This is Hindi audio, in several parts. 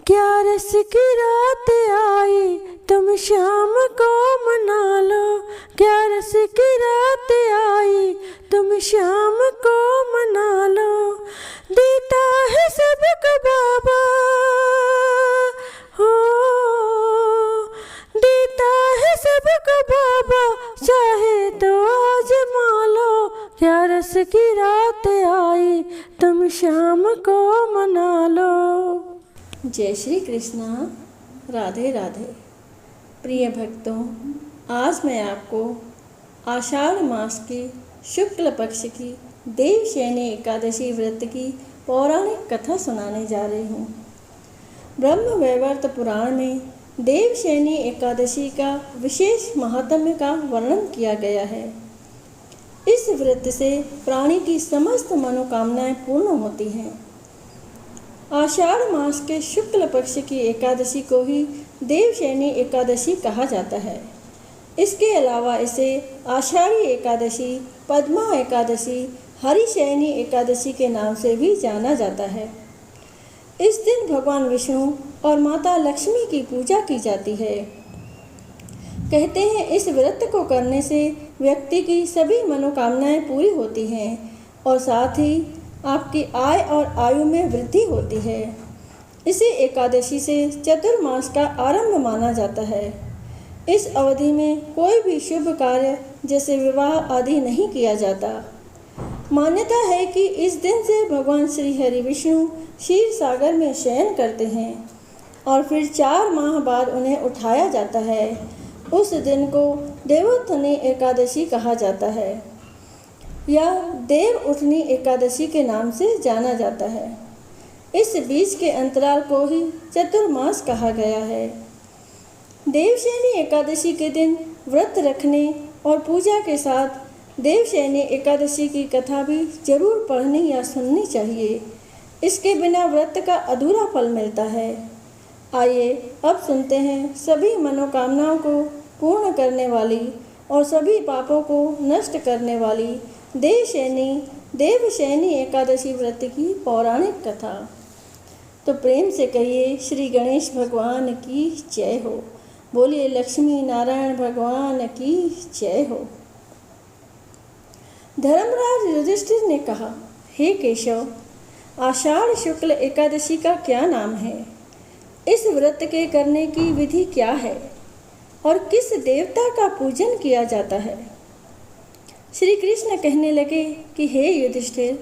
क्या रस की रात आई तुम शाम को मना लो। क्या रस की रात आई तुम शाम को मना लो। देता है सबको बाबा हो, देता है सबको बाबा, चाहे तो आजमा लो। क्या रस की रात आई तुम शाम को मना लो। जय श्री कृष्णा। राधे राधे। प्रिय भक्तों, आज मैं आपको आषाढ़ मास के शुक्ल पक्ष की देवशयनी एकादशी व्रत की पौराणिक कथा सुनाने जा रही हूँ। ब्रह्म वैवर्त पुराण में देवशयनी एकादशी का विशेष महात्म्य का वर्णन किया गया है। इस व्रत से प्राणी की समस्त मनोकामनाएं पूर्ण होती हैं। आषाढ़ मास के शुक्ल पक्ष की एकादशी को ही देवशयनी एकादशी कहा जाता है। इसके अलावा इसे आषाढ़ी एकादशी, पद्मा एकादशी, हरिशयनी एकादशी के नाम से भी जाना जाता है। इस दिन भगवान विष्णु और माता लक्ष्मी की पूजा की जाती है। कहते हैं इस व्रत को करने से व्यक्ति की सभी मनोकामनाएं पूरी होती हैं और साथ ही आपकी आय और आयु में वृद्धि होती है। इसी एकादशी से चतुर्मास का आरंभ माना जाता है। इस अवधि में कोई भी शुभ कार्य जैसे विवाह आदि नहीं किया जाता। मान्यता है कि इस दिन से भगवान श्री हरि विष्णु क्षीर सागर में शयन करते हैं और फिर 4 माह बाद उन्हें उठाया जाता है। उस दिन को देवोत्थानी एकादशी कहा जाता है या देव उठनी एकादशी के नाम से जाना जाता है। इस बीच के अंतराल को ही चतुर्मास कहा गया है। देवशयनी एकादशी के दिन व्रत रखने और पूजा के साथ देवशयनी एकादशी की कथा भी जरूर पढ़नी या सुननी चाहिए। इसके बिना व्रत का अधूरा फल मिलता है। आइए अब सुनते हैं सभी मनोकामनाओं को पूर्ण करने वाली और सभी पापों को नष्ट करने वाली देवशयनी एकादशी व्रत की पौराणिक कथा। तो प्रेम से कहिए श्री गणेश भगवान की जय हो। बोलिए लक्ष्मी नारायण भगवान की जय हो। धर्मराज युधिष्ठिर ने कहा, हे केशव, आषाढ़ शुक्ल एकादशी का क्या नाम है? इस व्रत के करने की विधि क्या है और किस देवता का पूजन किया जाता है? श्री कृष्ण कहने लगे कि हे युधिष्ठिर,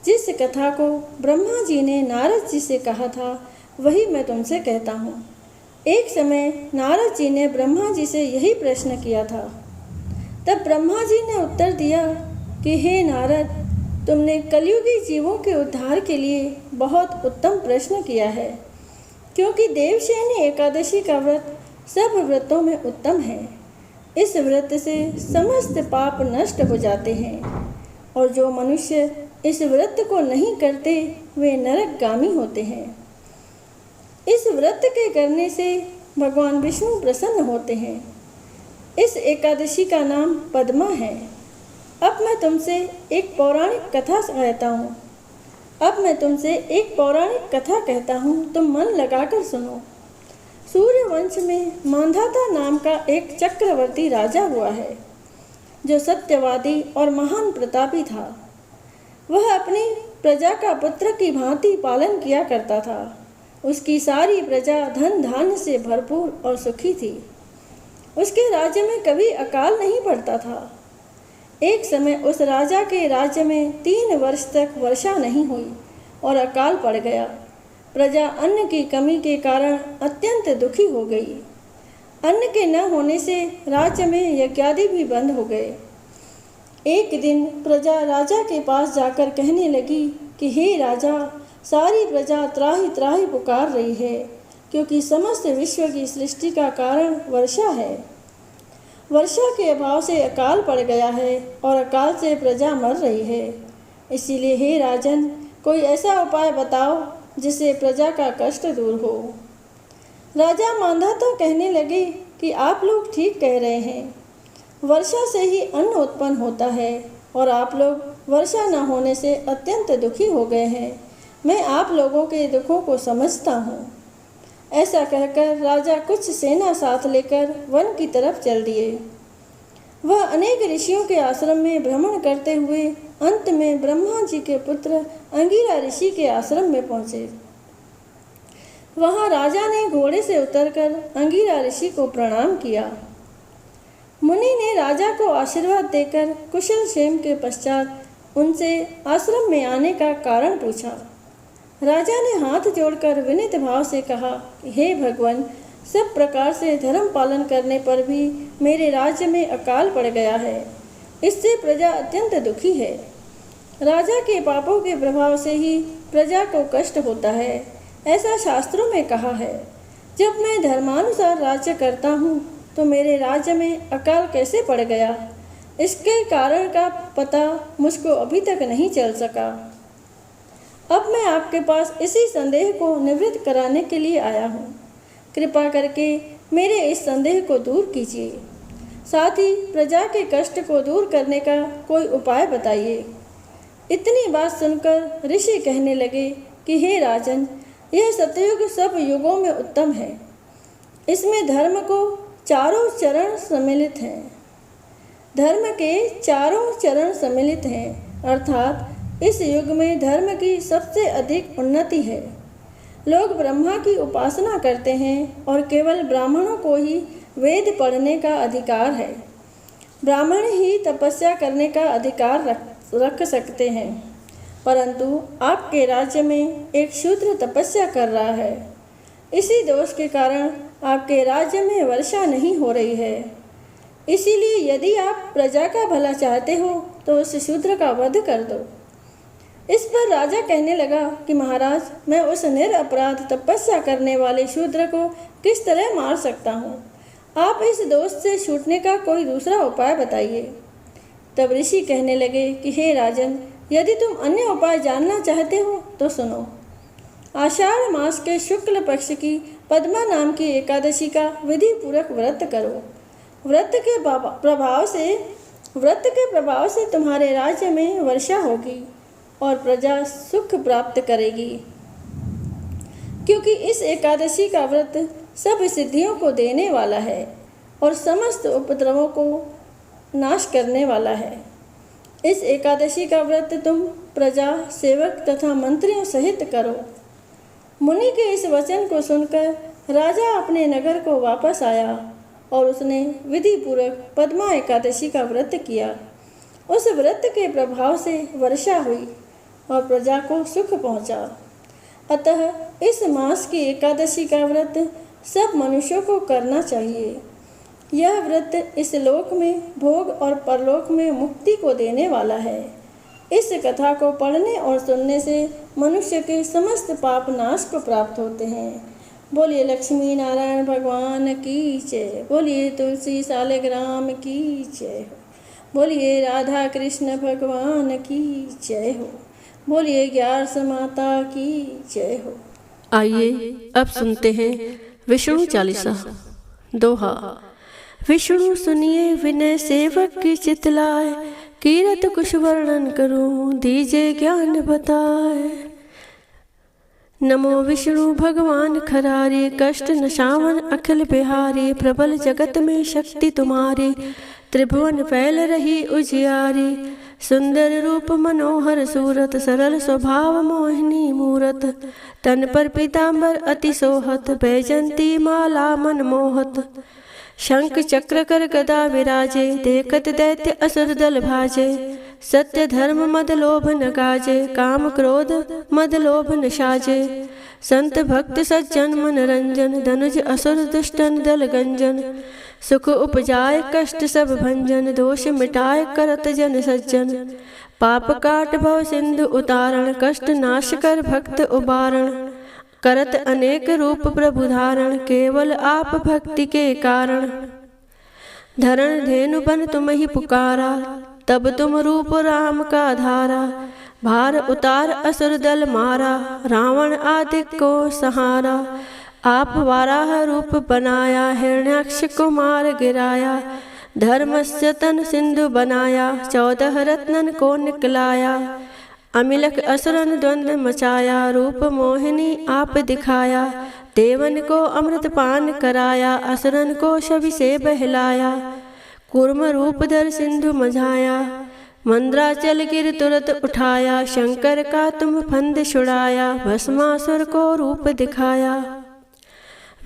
जिस कथा को ब्रह्मा जी ने नारद जी से कहा था वही मैं तुमसे कहता हूँ। एक समय नारद जी ने ब्रह्मा जी से यही प्रश्न किया था। तब ब्रह्मा जी ने उत्तर दिया कि हे नारद, तुमने कलयुगी जीवों के उद्धार के लिए बहुत उत्तम प्रश्न किया है, क्योंकि देवशयनी एकादशी का व्रत सब व्रतों में उत्तम है। इस व्रत से समस्त पाप नष्ट हो जाते हैं और जो मनुष्य इस व्रत को नहीं करते वे नरकगामी होते हैं। इस व्रत के करने से भगवान विष्णु प्रसन्न होते हैं। इस एकादशी का नाम पद्मा है। अब मैं तुमसे एक पौराणिक कथा कहता हूँ, तुम मन लगाकर सुनो। सूर्यवंश में मांधाता नाम का एक चक्रवर्ती राजा हुआ है, जो सत्यवादी और महान प्रतापी था। वह अपनी प्रजा का पुत्र की भांति पालन किया करता था। उसकी सारी प्रजा धन धान्य से भरपूर और सुखी थी। उसके राज्य में कभी अकाल नहीं पड़ता था। एक समय उस राजा के राज्य में 3 वर्ष तक वर्षा नहीं हुई और अकाल पड़ गया। प्रजा अन्न की कमी के कारण अत्यंत दुखी हो गई। अन्न के न होने से राज्य में यज्ञादि भी बंद हो गए। एक दिन प्रजा राजा के पास जाकर कहने लगी कि हे राजा, सारी प्रजा त्राहि त्राहि पुकार रही है, क्योंकि समस्त विश्व की सृष्टि का कारण वर्षा है। वर्षा के अभाव से अकाल पड़ गया है और अकाल से प्रजा मर रही है। इसीलिए हे राजन, कोई ऐसा उपाय बताओ जिससे प्रजा का कष्ट दूर हो। राजा मांधाता कहने लगे कि आप लोग ठीक कह रहे हैं। वर्षा से ही अन्न उत्पन्न होता है और आप लोग वर्षा न होने से अत्यंत दुखी हो गए हैं। मैं आप लोगों के दुखों को समझता हूँ। ऐसा कहकर राजा कुछ सेना साथ लेकर वन की तरफ चल दिए। वह अनेक ऋषियों के आश्रम में भ्रमण करते हुए अंत में ब्रह्मा जी के पुत्र अंगिरा ऋषि के आश्रम में पहुँचे। वहाँ राजा ने घोड़े से उतरकर अंगिरा ऋषि को प्रणाम किया। मुनि ने राजा को आशीर्वाद देकर कुशल क्षेम के पश्चात उनसे आश्रम में आने का कारण पूछा। राजा ने हाथ जोड़कर विनीत भाव से कहा, हे भगवान, सब प्रकार से धर्म पालन करने पर भी मेरे राज्य में अकाल पड़ गया है। इससे प्रजा अत्यंत दुखी है। राजा के पापों के प्रभाव से ही प्रजा को कष्ट होता है, ऐसा शास्त्रों में कहा है। जब मैं धर्मानुसार राज्य करता हूँ तो मेरे राज्य में अकाल कैसे पड़ गया, इसके कारण का पता मुझको अभी तक नहीं चल सका। अब मैं आपके पास इसी संदेह को निवृत्त कराने के लिए आया हूँ। कृपा करके मेरे इस संदेह को दूर कीजिए। साथ ही प्रजा के कष्ट को दूर करने का कोई उपाय बताइए। इतनी बात सुनकर ऋषि कहने लगे कि हे राजन, यह सतयुग सब युगों में उत्तम है। इसमें धर्म को चारों चरण सम्मिलित हैं। धर्म के चारों चरण सम्मिलित हैं, अर्थात इस युग में धर्म की सबसे अधिक उन्नति है। लोग ब्रह्मा की उपासना करते हैं और केवल ब्राह्मणों को ही वेद पढ़ने का अधिकार है। ब्राह्मण ही तपस्या करने का अधिकार रख सकते हैं, परंतु आपके राज्य में एक शूद्र तपस्या कर रहा है। इसी दोष के कारण आपके राज्य में वर्षा नहीं हो रही है। इसीलिए यदि आप प्रजा का भला चाहते हो तो उस शूद्र का वध कर दो। इस पर राजा कहने लगा कि महाराज, मैं उस निरपराध तपस्या करने वाले शूद्र को किस तरह मार सकता हूँ? आप इस दोष से छूटने का कोई दूसरा उपाय बताइए। तब ऋषि कहने लगे कि हे राजन, यदि तुम अन्य उपाय जानना चाहते हो तो सुनो। आषाढ़ मास के शुक्ल पक्ष की पद्मा नाम की एकादशी का विधि पूर्वक व्रत करो। व्रत के प्रभाव से तुम्हारे राज्य में वर्षा होगी और प्रजा सुख प्राप्त करेगी, क्योंकि इस एकादशी का व्रत सब सिद्धियों को देने वाला है और समस्त उपद्रवों को नाश करने वाला है। इस एकादशी का व्रत तुम प्रजा, सेवक तथा मंत्रियों सहित करो। मुनि के इस वचन को सुनकर राजा अपने नगर को वापस आया और उसने विधि पूर्वक पद्मा एकादशी का व्रत किया। उस व्रत के प्रभाव से वर्षा हुई और प्रजा को सुख पहुंचा। अतः इस मास की एकादशी का व्रत सब मनुष्यों को करना चाहिए। यह व्रत इस लोक में भोग और परलोक में मुक्ति को देने वाला है। इस कथा को पढ़ने और सुनने से मनुष्य के समस्त पाप नाश को प्राप्त होते हैं। बोलिए लक्ष्मी नारायण भगवान की जय। बोलिए तुलसी सालिग्राम की जय हो। बोलिए राधा कृष्ण भगवान की जय हो। बोलिए ग्यारस माता की जय हो। आइए अब सुनते हैं विष्णु चालीसा। दोहा। विष्णु सुनिए विनय सेवक की चितलाए, कीरत कुछ वर्णन करूं दीजे ज्ञान बताए। नमो विष्णु भगवान खरारे, कष्ट नशावन अखिल बिहारी। प्रबल जगत में शक्ति तुम्हारी, त्रिभुवन फैल रही उजियारी। सुंदर रूप मनोहर सूरत, सरल स्वभाव मोहिनी मूरत। तन पर पीतांबर अति सोहत, बैजंती माला मन मोहत। शंख चक्र कर गदा विराजे, देखत दैत्य असुर दल भाजे। सत्य धर्म मद लोभ न गाजे, काम क्रोध मद लोभ न साजे। संत भक्त सज्जन मन रंजन, धनुज असुर दुष्टन दल गंजन। सुख उपजाए कष्ट सब भंजन, दोष मिटाए करत जन सज्जन। पाप काट भव सिंधु उतारण, कष्ट नाश कर भक्त उबारण। करत अनेक रूप प्रभु धारण, केवल आप भक्ति के कारण। धरण धेनु बन तुम ही पुकारा, तब तुम रूप राम का धारा। भार उतार असुर दल मारा, रावण आदि को सहारा। आप वाराह रूप बनाया, हिरण्याक्ष को मार गिराया। धर्मस्य तन सिंधु बनाया, 14 रत्नन को निकलाया। अमिलक असुरन द्वंद्व मचाया, रूप मोहिनी आप दिखाया। देवन को अमृत पान कराया, असुरन को छवि से बहलाया। कूर्म रूप धर सिंधु मझाया, मंद्राचल गिर तुरत उठाया। शंकर का तुम फंद छुड़ाया, भस्मासुर को रूप दिखाया।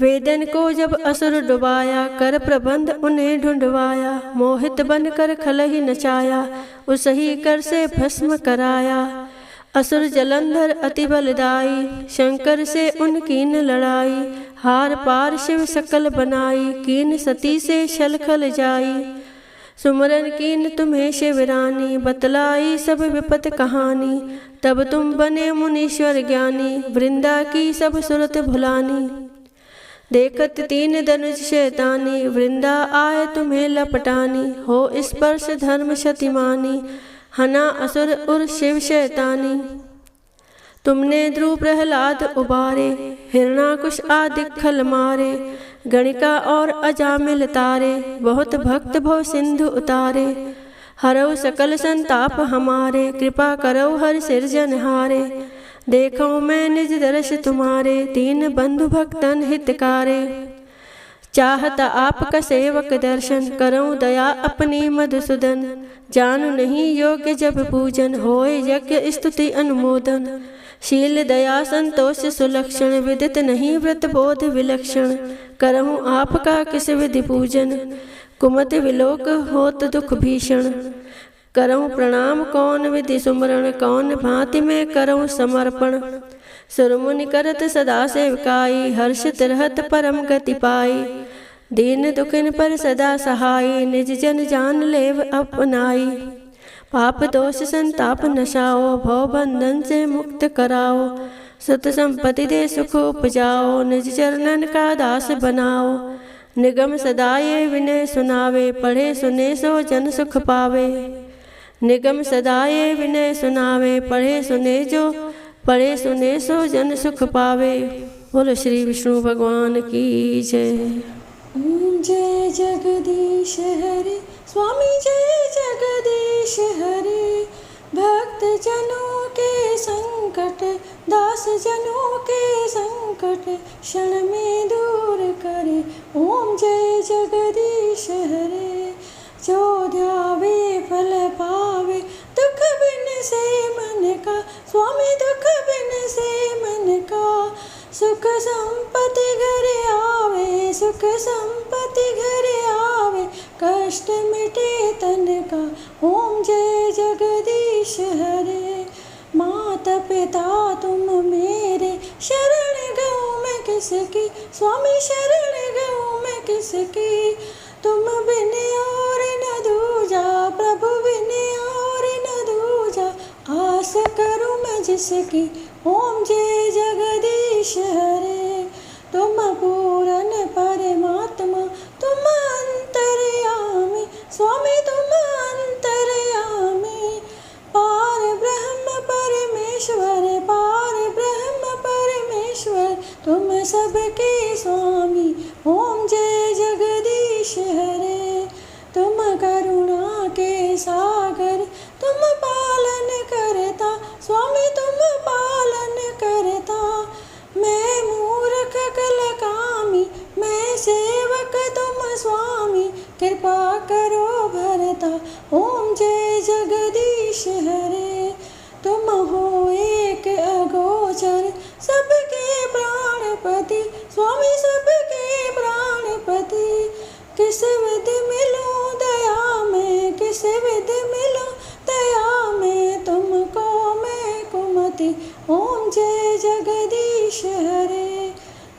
वेदन को जब असुर डुबाया, कर प्रबंध उन्हें ढूंढवाया। मोहित बनकर खलहि नचाया, उस ही कर से भस्म कराया। असुर जलंधर अति बलदाई, शंकर से उनकीन लड़ाई। हार पार शिव सकल बनाई, कीन सती से छल खल जाई। सुमरन कीन तुम्हें शिवरानी, बतलाई सब विपत कहानी। तब तुम बने मुनीश्वर ज्ञानी, वृंदा की सब सुरत भुलानी। देखत तीन धनुष शैतानी, वृंदा आए तुम्हें लपटानी। हो स्पर्श धर्म शतिमानी, हना असुर उर शिव शैतानी। तुमने ध्रुव प्रहलाद उबारे, हिरणाकुश आदि खल मारे। गणिका और अजामिल तारे, बहुत भक्त भव सिंधु उतारे। हरौ सकल संताप हमारे, कृपा करौ हर सिरजनहारे। देखो मैं निज दर्श तुम्हारे, तीन बंधु भक्तन हितकारे। चाहत आपका सेवक दर्शन, करऊं दया अपनी मधुसूदन। जानु नहीं योग्य जब पूजन, होए यज्ञ स्तुति अनुमोदन। शील दया संतोष सुलक्षण, विदित नहीं व्रत बोध विलक्षण। करऊं आपका किस विधि पूजन, कुमत विलोक होत दुख भीषण। करऊं प्रणाम कौन विधि सुमरण, कौन भांति में करऊं समर्पण। सुरमुनि करत सदा सेवकाई, हर्षित रहत परम गति पाई। दीन दुखिन पर सदा सहाई, निज जन जान लेव अपनाई। पाप दोष संताप नशाओ, भव बंधन से मुक्त कराओ। सुत संपत्ति दे सुख उपजाओ, निज चरणन का दास बनाओ। निगम सदा ये विनय सुनावे, पढ़े सुने सो जन सुख पावे। निगम सदा ये विनय सुनावे, पढ़े सुने सो जन सुख पावे। बोलो श्री विष्णु भगवान की जय। जय जगदीश हरे, स्वामी जय जगदीश हरे। भक्त जनों के संकट, दास जनों के संकट, क्षण में दूर करे। ओम जय जगदीश हरे। जो ध्यावे फल पावे, दुख बिन से मन का। स्वामी दुख बिन से मन का। सुख संपत्ति घर आवे, सुख संपत्ति घर आवे। कष्ट मिटे तन का। ओम जय जगदीश हरे। माता पिता तुम मेरे, शरण गऊँ मैं किसकी। स्वामी शरण गऊँ मैं किसकी। तुम बिन और न दूजा, प्रभु बिन और न दूजा। आस करूँ मैं जिसकी। ओम जय जगदीश हरे। तुम पूर्ण परमात्मा, तुम अंतर्यामी। स्वामी तुम अंतर्यामी। पार ब्रह्म परमेश्वर, पार ब्रह्म परमेश्वर। तुम सबके स्वामी। ओम जय जगदीश हरे। तुम करुणा के सागर, तुम पालन करता। स्वामी तुम पालन करता। मैं मूर्ख कलकामी, मैं सेवक तुम स्वामी। कृपा करो भरता। ओम जय जगदीश हरे। तुम हो एक अगोचर, सबके प्राणपति। स्वामी सबके प्राणपति। किस विधि मिलूं दया में, किस विधि मिलूं दया में। तुमको मैं कुमति। ओम जय जगदीश हरे।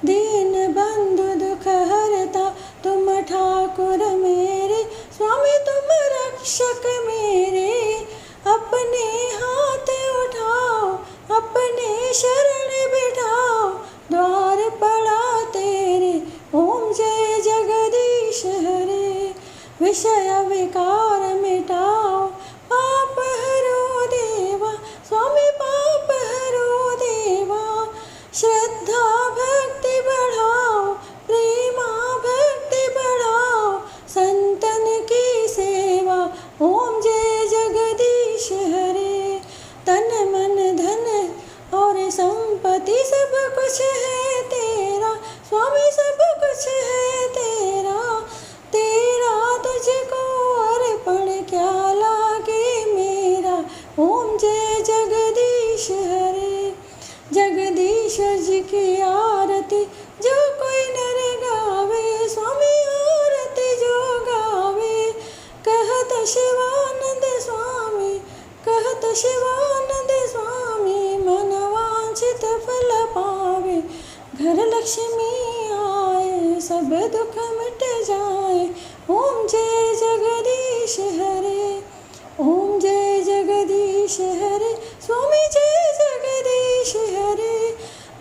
दीन बंधु दुख हरता, तुम ठाकुर मेरे। स्वामी तुम रक्षक मेरे। अपने हाथ उठाओ, अपने शरण बिठाओ। द्वार पड़ा तेरे। ओम जय जगदीश हरे। विषय विकार मिटाओ, पाप हरो देवा। स्वामी पाप हरो देवा। श्रद्धा भक्ति बढ़ाओ, प्रेमा भक्ति बढ़ाओ। संतन की सेवा। ओम जय जगदीश हरे। तन मन धन और संपत्ति सब कुछ है तेरा। घर लक्ष्मी आए सब दुख मिट जाए। ओम जय जगदीश हरे, ओम जय जगदीश हरे, स्वामी जय जगदीश हरे।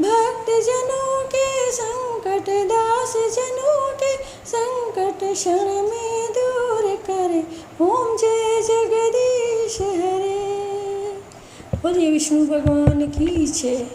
भक्त जनों के संकट, दास जनों के संकट क्षण में दूर करे। ओम जय जगदीश हरे। बोलिए विष्णु भगवान की जय।